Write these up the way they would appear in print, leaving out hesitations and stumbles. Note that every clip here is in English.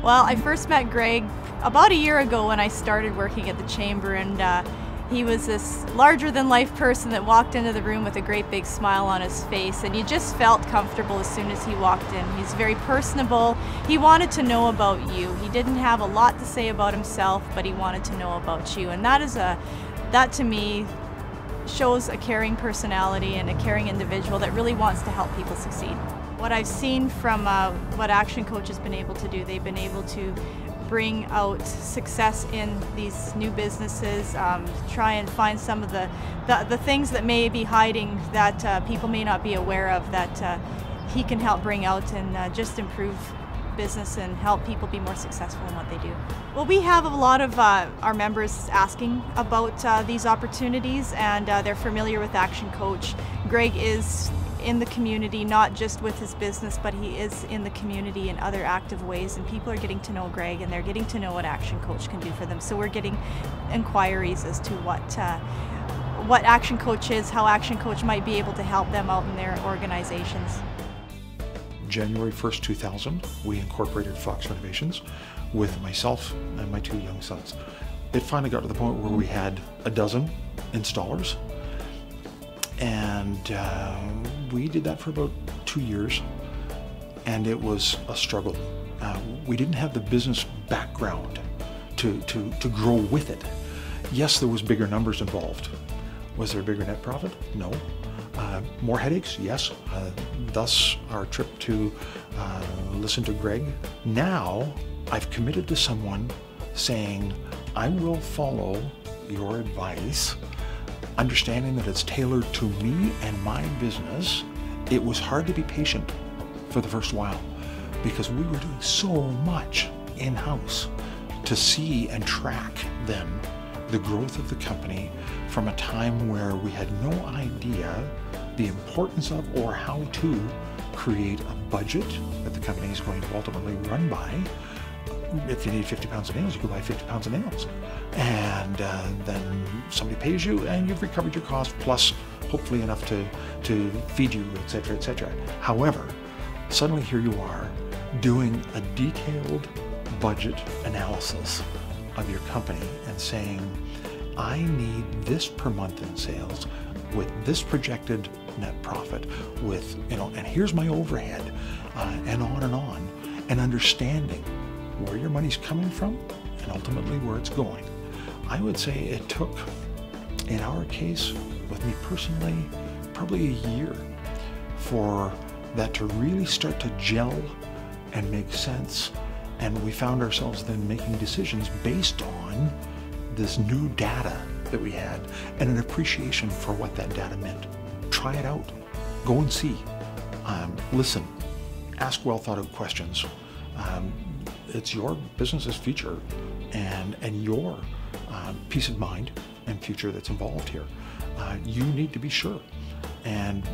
Well, I first met Greg about a year ago when I started working at the Chamber, and he was this larger-than-life person that walked into the room with a great big smile on his face, and you just felt comfortable as soon as he walked in. He's very personable. He wanted to know about you. He didn't have a lot to say about himself, but he wanted to know about you, and that to me shows a caring personality and a caring individual that really wants to help people succeed. What I've seen from what Action Coach has been able to do, they've been able to bring out success in these new businesses, try and find some of the things that may be hiding that people may not be aware of, that he can help bring out and just improve business and help people be more successful in what they do. Well, we have a lot of our members asking about these opportunities, and they're familiar with Action Coach. Greg is in the community, not just with his business, but he is in the community in other active ways, and people are getting to know Greg and they're getting to know what Action Coach can do for them. So we're getting inquiries as to what Action Coach is, how Action Coach might be able to help them out in their organizations. January 1st, 2000, we incorporated Fox Renovations with myself and my 2 young sons. It finally got to the point where we had a dozen installers, and we did that for about 2 years, and it was a struggle. We didn't have the business background to grow with it. Yes, there was bigger numbers involved. Was there a bigger net profit? No. More headaches? Yes. Thus our trip to listen to Greg. Now I've committed to someone saying, I will follow your advice, understanding that it's tailored to me and my business. It was hard to be patient for the first while because we were doing so much in-house to see and track then the growth of the company from a time where we had no idea the importance of or how to create a budget that the company is going to ultimately run by. If you need 50 pounds of nails, you go buy 50 pounds of nails. And then somebody pays you and you've recovered your cost, plus hopefully enough to feed you, etc., etc. However, suddenly here you are doing a detailed budget analysis of your company and saying, I need this per month in sales with this projected net profit with, and here's my overhead, and on, and understanding where your money's coming from and ultimately where it's going. I would say it took, in our case, with me personally, probably a year for that to really start to gel and make sense. And we found ourselves then making decisions based on this new data that we had and an appreciation for what that data meant. Try it out. Go and see. Listen. Ask well thought out questions. It's your business's future and your peace of mind and future that's involved here. You need to be sure. And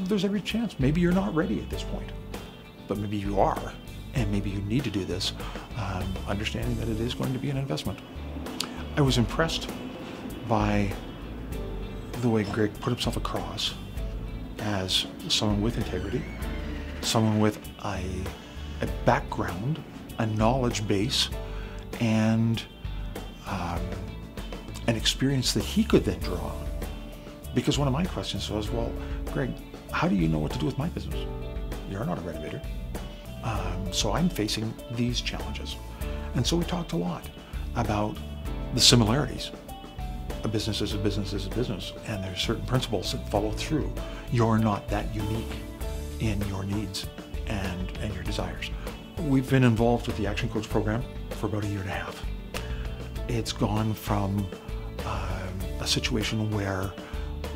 there's every chance. Maybe you're not ready at this point, but maybe you are. And maybe you need to do this, understanding that it is going to be an investment. I was impressed by the way Greg put himself across as someone with integrity, someone with a background, a knowledge base, and an experience that he could then draw on. Because one of my questions was, well, Greg, how do you know what to do with my business? You're not a renovator. So I'm facing these challenges. And so we talked a lot about the similarities. A business is a business is a business, and there's certain principles that follow through. You're not that unique in your needs and your desires. We've been involved with the Action Coach program for about 1.5 years. It's gone from a situation where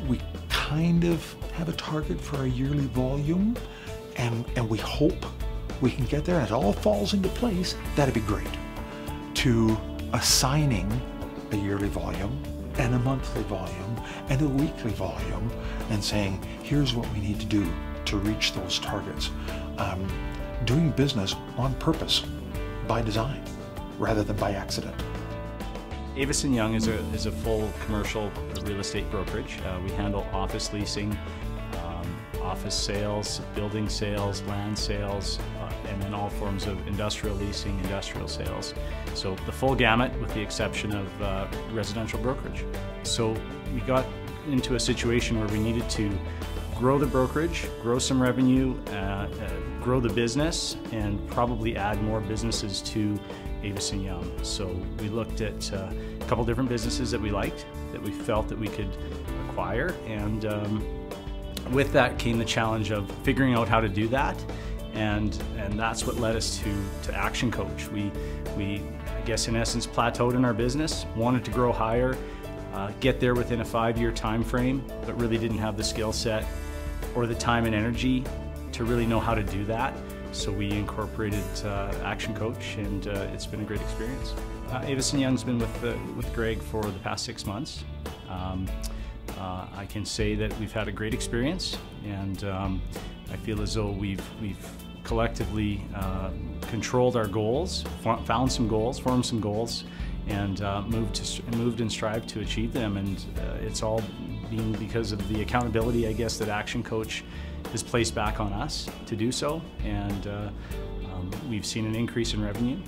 we kind of have a target for a yearly volume, and we hope we can get there and it all falls into place. That'd be great. To assigning a yearly volume and a monthly volume and a weekly volume and saying, here's what we need to do to reach those targets. Doing business on purpose, by design, rather than by accident. Avison Young is a full commercial real estate brokerage. We handle office leasing, office sales, building sales, land sales, and then all forms of industrial leasing, industrial sales. So the full gamut with the exception of residential brokerage. So we got into a situation where we needed to grow the brokerage, grow some revenue, grow the business, and probably add more businesses to Avison Young. So we looked at a couple different businesses that we liked, that we felt that we could acquire, and with that came the challenge of figuring out how to do that, and that's what led us to ActionCOACH. We I guess in essence plateaued in our business, wanted to grow higher, get there within a 5-year time frame, but really didn't have the skill set or the time and energy to really know how to do that. So we incorporated ActionCOACH, and it's been a great experience. Avison Young's been with Greg for the past 6 months. I can say that we've had a great experience, and I feel as though we've collectively controlled our goals, found some goals, formed some goals, and moved and strived to achieve them. And it's all been because of the accountability, I guess, that ActionCOACH has placed back on us to do so. And we've seen an increase in revenue.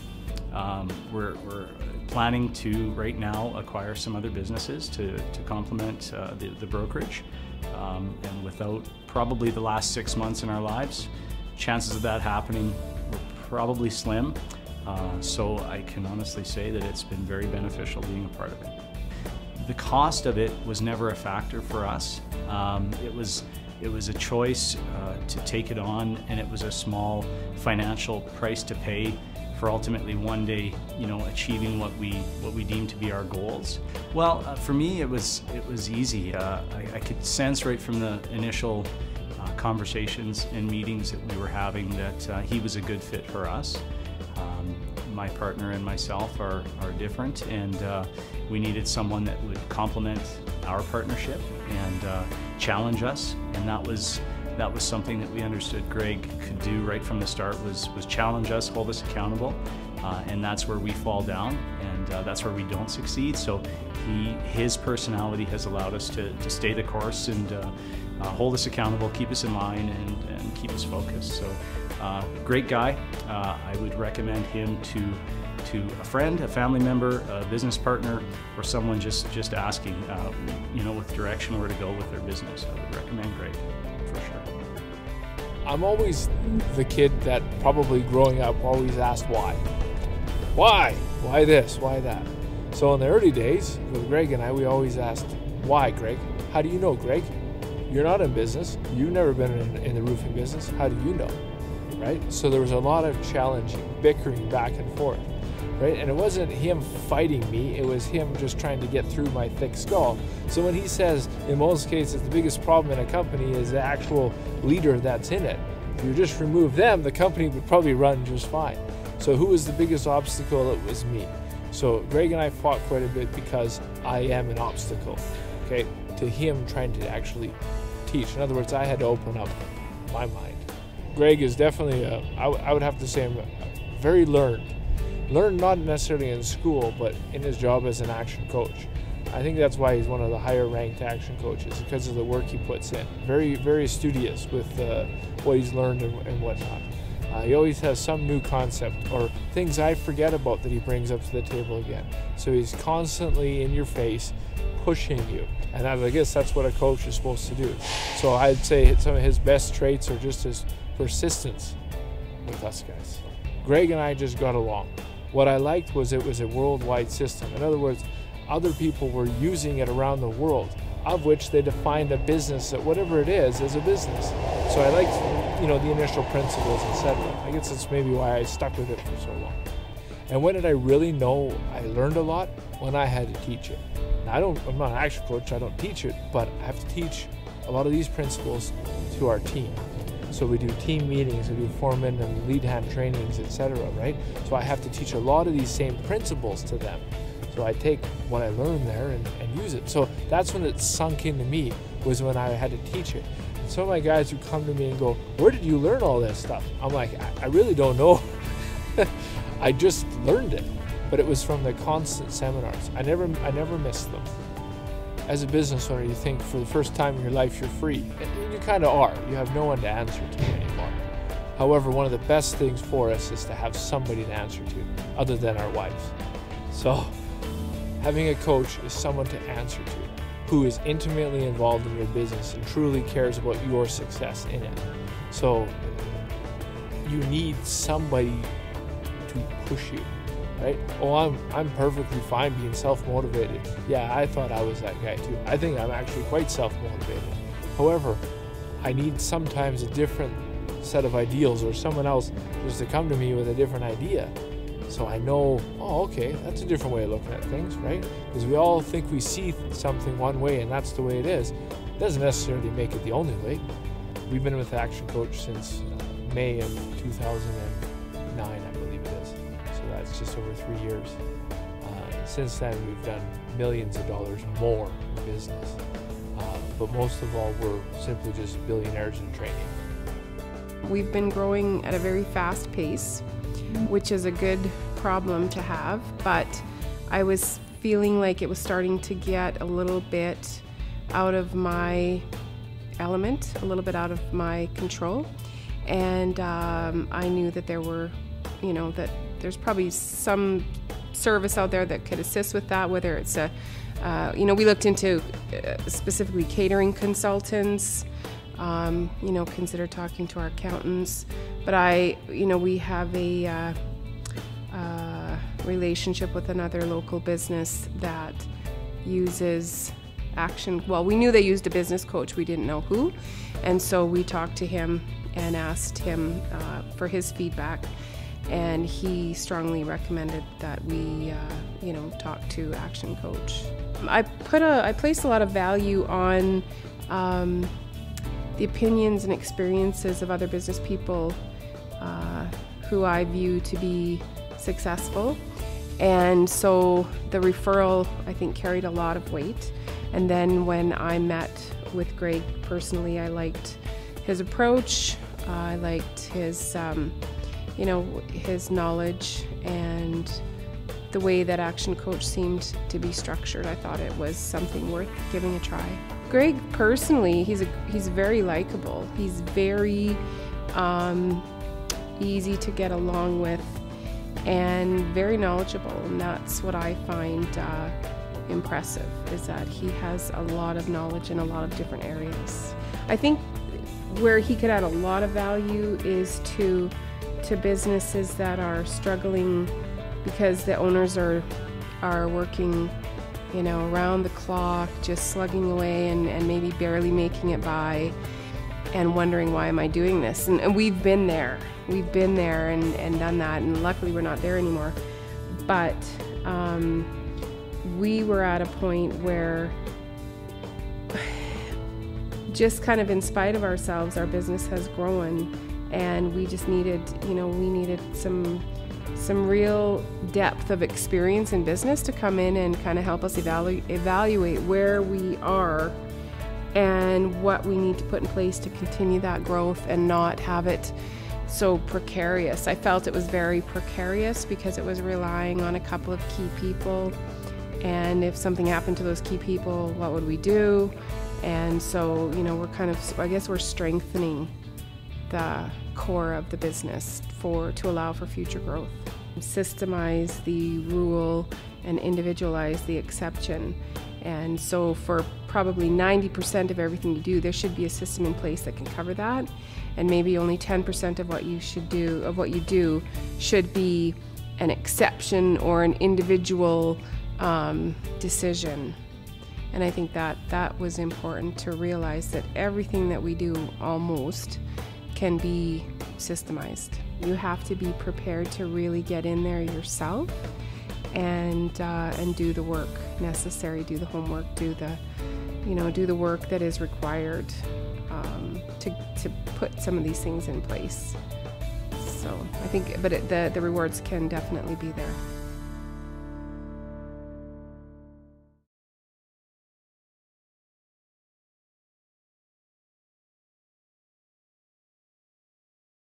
We're planning to right now acquire some other businesses to complement the brokerage. And without probably the last 6 months in our lives, chances of that happening were probably slim. So I can honestly say that it's been very beneficial being a part of it. The cost of it was never a factor for us. It was a choice to take it on, and it was a small financial price to pay for ultimately one day, achieving what we deem to be our goals. Well, for me, it was easy. I could sense right from the initial conversations and meetings that we were having that he was a good fit for us. My partner and myself are different, and we needed someone that would complement our partnership and challenge us, and that was something that we understood Greg could do right from the start, was challenge us, hold us accountable, and that's where we fall down, and that's where we don't succeed. So his personality has allowed us to stay the course and hold us accountable, keep us in line, and keep us focused. So great guy. I would recommend him to a friend, a family member, a business partner, or someone just asking, with direction where to go with their business. I would recommend Greg, for sure. I'm always the kid that probably growing up always asked why. Why? Why this? Why that? So in the early days with Greg and I, we always asked, why, Greg? How do you know, Greg? You're not in business. You've never been in the roofing business. How do you know? Right? So there was a lot of challenging, bickering back and forth, right? And it wasn't him fighting me, it was him just trying to get through my thick skull. So when he says, in most cases, the biggest problem in a company is the actual leader that's in it. If you just remove them, the company would probably run just fine. So who was the biggest obstacle? It was me. So Greg and I fought quite a bit because I am an obstacle, okay, to him trying to actually teach. In other words, I had to open up my mind. Greg is definitely, I would have to say, very learned. Learned not necessarily in school, but in his job as an action coach. I think that's why he's one of the higher ranked action coaches, because of the work he puts in. Very, very studious with what he's learned and whatnot. He always has some new concept or things I forget about that he brings up to the table again. So he's constantly in your face, pushing you. And I guess that's what a coach is supposed to do. So I'd say some of his best traits are just his persistence with us guys. Greg and I just got along. What I liked was it was a worldwide system. In other words, other people were using it around the world, of which they defined a business, that whatever it is a business. So I liked, the initial principles, etc. I guess that's maybe why I stuck with it for so long. And when did I really know I learned a lot? When I had to teach it. Now, I'm not an action coach, I don't teach it, but I have to teach a lot of these principles to our team. So we do team meetings, we do foreman and lead hand trainings, etc., right? So I have to teach a lot of these same principles to them. So I take what I learned there and use it. So that's when it sunk into me, was when I had to teach it. And some of my guys who come to me and go, where did you learn all this stuff? I'm like, I really don't know. I just learned it. But it was from the constant seminars. I never missed them. as a business owner, you think for the first time in your life you're free. And you kind of are. You have no one to answer to anymore. However, one of the best things for us is to have somebody to answer to other than our wives. So having a coach is someone to answer to who is intimately involved in your business and truly cares about your success in it. So you need somebody to push you, right? Oh, I'm perfectly fine being self-motivated. Yeah, I thought I was that guy too. I think I'm actually quite self-motivated. However, I need sometimes a different set of ideals or someone else just to come to me with a different idea. So I know, oh, okay, that's a different way of looking at things, right? Because we all think we see something one way and that's the way it is. It doesn't necessarily make it the only way. We've been with Action Coach since May of 2009, I believe it is. So that's just over 3 years. Since then, we've done millions of dollars more in business. But most of all, we're simply just billionaires in training. We've been growing at a very fast pace, which is a good problem to have, but I was feeling like it was starting to get a little bit out of my element, a little bit out of my control, and I knew that there were, that there's probably some service out there that could assist with that, whether it's a, we looked into specifically catering consultants, consider talking to our accountants, but we have a relationship with another local business that uses we knew they used a business coach, we didn't know who, and so we talked to him and asked him for his feedback, and he strongly recommended that we talk to Action Coach. I placed a lot of value on the opinions and experiences of other business people who I view to be successful, and so the referral, I think, carried a lot of weight. And then when I met with Greg personally, I liked his approach, I liked his his knowledge and the way that Action Coach seemed to be structured. I thought it was something worth giving a try. Greg personally, he's very likable. He's very easy to get along with and very knowledgeable, and that's what I find impressive, is that he has a lot of knowledge in a lot of different areas. I think where he could add a lot of value is to businesses that are struggling because the owners are working around the clock, just slugging away and maybe barely making it by, and wondering, why am I doing this? And we've been there and done that, and luckily we're not there anymore. But we were at a point where, just kind of in spite of ourselves, our business has grown, and we just needed, we needed some real depth of experience in business to come in and kind of help us evaluate where we are and what we need to put in place to continue that growth and not have it so precarious. I felt it was very precarious because it was relying on a couple of key people, and if something happened to those key people, what would we do? And so, we're kind of, I guess we're strengthening the core of the business to allow for future growth. Systemize the rule and individualize the exception. And so for probably 90% of everything you do, there should be a system in place that can cover that. And maybe only 10% of what you do should be an exception or an individual decision. And I think that was important to realize, that everything that we do almost can be systemized. You have to be prepared to really get in there yourself and do the work necessary, do the homework, do the work that is required to put some of these things in place. So I think, but the rewards can definitely be there.